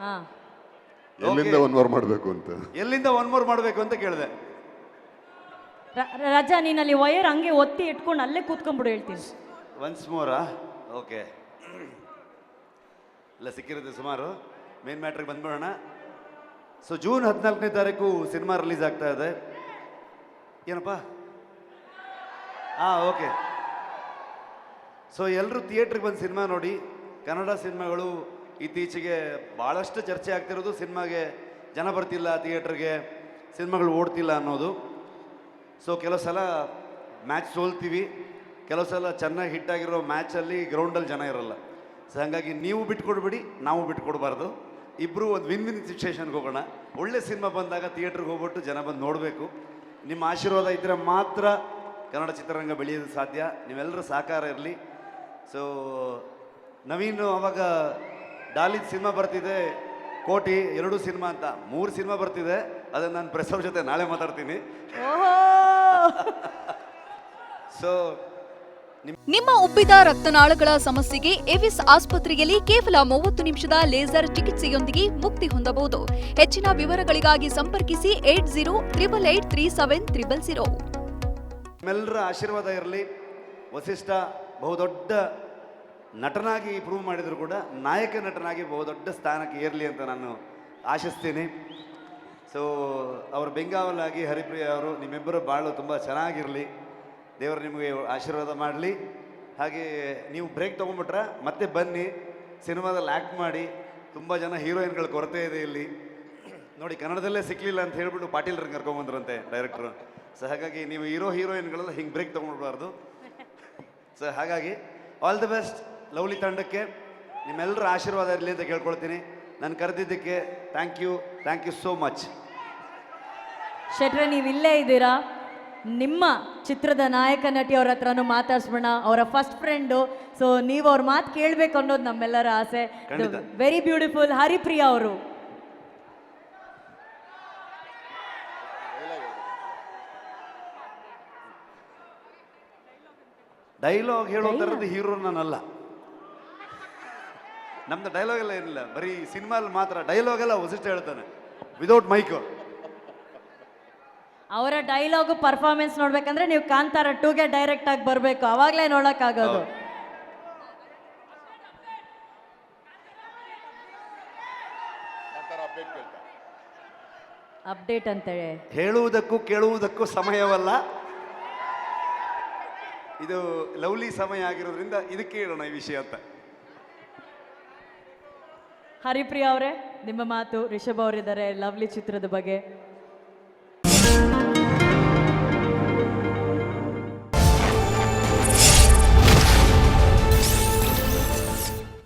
ಹಾ ಎಲ್ಲಿಂದ one more ಮಾಡಬೇಕು ಅಂತ ಎಲ್ಲಿಂದ ಒನ್ ಮೋರ್ ಮಾಡಬೇಕು ಅಂತ ಕೇಳಿದೆ. ರಜಾ ನೀನ್ ಅಲ್ಲಿ ವಯರ್ ಹಂಗೆ ಒತ್ತಿ ಇಟ್ಕೊಂಡು ಅಲ್ಲೇ ಕೂತ್ಕೊಂಡ್ಬಿಡು ಹೇಳ್ತೀನಿ. ಒನ್ಸ್ ಮೋರಾ? ಓಕೆ, ಇಲ್ಲ ಸಿಕ್ಕಿರುತ್ತೆ ಸುಮಾರು. ಮೇನ್ ಮ್ಯಾಟ್ರಿಗೆ ಬಂದ್ಬಿಡೋಣ. ಸೊ ಜೂನ್ 14ನೇ ತಾರೀಕು ಸಿನಿಮಾ ರಿಲೀಸ್ ಆಗ್ತಾ ಇದೆ. ಏನಪ್ಪ? ಓಕೆ. ಸೊ ಎಲ್ಲರೂ ಥಿಯೇಟ್ರಿಗೆ ಬಂದು ಸಿನಿಮಾ ನೋಡಿ. ಕನ್ನಡ ಸಿನಿಮಾಗಳು ಇತ್ತೀಚೆಗೆ ಭಾಳಷ್ಟು ಚರ್ಚೆ ಆಗ್ತಿರೋದು ಸಿನಿಮಾಗೆ ಜನ ಬರ್ತಿಲ್ಲ, ಥಿಯೇಟ್ರಿಗೆ ಸಿನಿಮಾಗಳು ಓಡ್ತಿಲ್ಲ ಅನ್ನೋದು. ಸೊ ಕೆಲವು ಸಲ ಮ್ಯಾಚ್ ಸೋಲ್ತೀವಿ, ಕೆಲವು ಸಲ ಚೆನ್ನಾಗಿ ಹಿಟ್ಟಾಗಿರೋ ಮ್ಯಾಚಲ್ಲಿ ಗ್ರೌಂಡಲ್ಲಿ ಜನ ಇರಲ್ಲ. ಸೊ ಹಾಗಾಗಿ ನೀವು ಬಿಟ್ಕೊಡ್ಬೇಡಿ, ನಾವು ಬಿಟ್ಕೊಡ್ಬಾರ್ದು. ಇಬ್ಬರು ಒಂದು ವಿನ್ ವಿನ್ ಸಿಚುವೇಶನ್ಗೆ ಹೋಗೋಣ. ಒಳ್ಳೆ ಸಿನಿಮಾ ಬಂದಾಗ ಥಿಯೇಟ್ರಿಗೆ ಹೋಗ್ಬಿಟ್ಟು ಜನ ಬಂದು ನೋಡಬೇಕು. ನಿಮ್ಮ ಆಶೀರ್ವಾದ ಇದ್ದರೆ ಮಾತ್ರ ಕನ್ನಡ ಚಿತ್ರರಂಗ ಬೆಳೆಯೋದು ಸಾಧ್ಯ. ನೀವೆಲ್ಲರೂ ಸಹಕಾರ ಇರಲಿ. ಸೊ ನವೀನ್ ಅವಾಗ ಡಾಲಿದ್ ಸಿನಿಮಾ ಬರ್ತಿದೆ, ಕೋಟಿ 2 ಸಿನಿಮಾ ಅಂತ 3 ಸಿನಿಮಾ ಬರ್ತಿದೆ. ಅದನ್ನು ನಾನು ಪ್ರೆಸ್ ಅವ್ರ ಜೊತೆ ನಾಳೆ ಮಾತಾಡ್ತೀನಿ. ಸೊ ನಿಮ್ಮ ಉಬ್ಬಿದ ರಕ್ತನಾಳಗಳ ಸಮಸ್ಯೆಗೆ ಎವಿಸ್ ಆಸ್ಪತ್ರೆಯಲ್ಲಿ ಕೇವಲ 30 ನಿಮಿಷದ ಲೇಸರ್ ಚಿಕಿತ್ಸೆಯೊಂದಿಗೆ ಮುಕ್ತಿ ಹೊಂದಬಹುದು. ಹೆಚ್ಚಿನ ವಿವರಗಳಿಗಾಗಿ ಸಂಪರ್ಕಿಸಿ 8088837300. ನಿಮ್ಮೆಲ್ಲರ ಆಶೀರ್ವಾದ ಇರಲಿ. ವಸಿಷ್ಠ ಬಹುದೊಡ್ಡ ನಟನಾಗಿ ಪ್ರೂವ್ ಮಾಡಿದ್ರು ಕೂಡ ನಾಯಕ ನಟನಾಗಿ ಬಹುದೊಡ್ಡ ಸ್ಥಾನಕ್ಕೆ ಏರಲಿ ಅಂತ ನಾನು ಆಶಿಸ್ತೀನಿ. ಸೊ ಅವ್ರ ಬೆಂಗಾವಲಾಗಿ ಹರಿಪ್ರಿಯ ಅವರು ನಿಮ್ಮಿಬ್ಬರು ಬಾಳು ತುಂಬ ಚೆನ್ನಾಗಿರಲಿ. ದೇವರು ನಿಮಗೆ ಆಶೀರ್ವಾದ ಮಾಡಲಿ. ಹಾಗೆ ನೀವು ಬ್ರೇಕ್ ತೊಗೊಂಡ್ಬಿಟ್ರೆ ಮತ್ತೆ ಬನ್ನಿ, ಸಿನಿಮಾದಲ್ಲಿ ಆ್ಯಕ್ಟ್ ಮಾಡಿ. ತುಂಬ ಜನ ಹೀರೋಯಿನ್ಗಳ ಕೊರತೆ ಇದೆ ಇಲ್ಲಿ ನೋಡಿ. ಕನ್ನಡದಲ್ಲೇ ಸಿಕ್ಕಲಿಲ್ಲ ಅಂತ ಹೇಳ್ಬಿಟ್ಟು ಪಾಟೀಲ್ರನ್ನ ಕರ್ಕೊಂಬಂದ್ರಂತೆ ಡೈರೆಕ್ಟ್ರು. ಸೊ ಹಾಗಾಗಿ ನೀವು ಹೀರೋಯಿನ್ಗಳೆಲ್ಲ ಹಿಂಗೆ ಬ್ರೇಕ್ ತೊಗೊಂಡ್ಬಾರ್ದು. ಸೊ ಹಾಗಾಗಿ ಆಲ್ ದಿ ಬೆಸ್ಟ್ ಲವ್ಲಿ ತಂಡಕ್ಕೆ. ನಿಮ್ಮೆಲ್ಲರ ಆಶೀರ್ವಾದ ಇರಲಿ ಅಂತ ಕೇಳ್ಕೊಳ್ತೀನಿ. ನಾನು ಕರೆದಿದ್ದಕ್ಕೆ ಥ್ಯಾಂಕ್ ಯು ಸೋ ಮಚ್. ಶೆಟ್ರೆ, ನೀವು ಇಲ್ಲೇ ಇದ್ದೀರಾ, ನಿಮ್ಮ ಚಿತ್ರದ ನಾಯಕ ನಟಿ ಅವ್ರ ಹತ್ರನೂ ಮಾತಾಡ್ಸ್ಬೋಣ. ಅವರ ಫಸ್ಟ್ ಫ್ರೆಂಡು. ಸೊ ನೀವು ಅವ್ರ ಮಾತು ಕೇಳಬೇಕು ಅನ್ನೋದು ನಮ್ಮೆಲ್ಲರ ಆಸೆ. ವೆರಿ ಬ್ಯೂಟಿಫುಲ್ ಹರಿಪ್ರಿಯಾ ಅವರು. ಡೈಲಾಗ್ ಹೇಳೋ ಥರದ್ದು ಹೀರೋ ನಾನಲ್ಲ. ನಮ್ದು ಡೈಲಾಗ್ ಎಲ್ಲ ಏನಿಲ್ಲ, ಬರೀ ಸಿನಿಮಾಲ್ಲಿ ಮಾತ್ರ ಡೈಲಾಗ್ ಎಲ್ಲ ವಸಿಷ್ಠ ಹೇಳ್ತಾನೆ ವಿದೌಟ್ ಮೈಕ್. ಅವರ ಡೈಲಾಗು ಪರ್ಫಾರ್ಮೆನ್ಸ್ ನೋಡ್ಬೇಕಂದ್ರೆ ನೀವು ಕಾಂತಾರ 2ಗೆ ಡೈರೆಕ್ಟ್ ಆಗಿ ಬರಬೇಕು, ಅವಾಗಲೇ ನೋಡೋಕ್ಕಾಗೋದು. ಅಪ್ಡೇಟ್ ಅಂತೇಳಿ ಹೇಳುವುದಕ್ಕೂ ಕೇಳುವುದಕ್ಕೂ ಸಮಯವಲ್ಲ. ಇದು ಲವ್ಲಿ ಸಮಯ ಆಗಿರೋದ್ರಿಂದ ಇದಕ್ಕೆ ಹೇಳೋಣ ಈ ವಿಷಯ ಅಂತ. ಹರಿಪ್ರಿಯಾ ಅವರೇ, ನಿಮ್ಮ ಮಾತು. ರಿಷಬ್ ಅವರಿದ್ದಾರೆ ಲವ್ಲಿ ಚಿತ್ರದ ಬಗ್ಗೆ.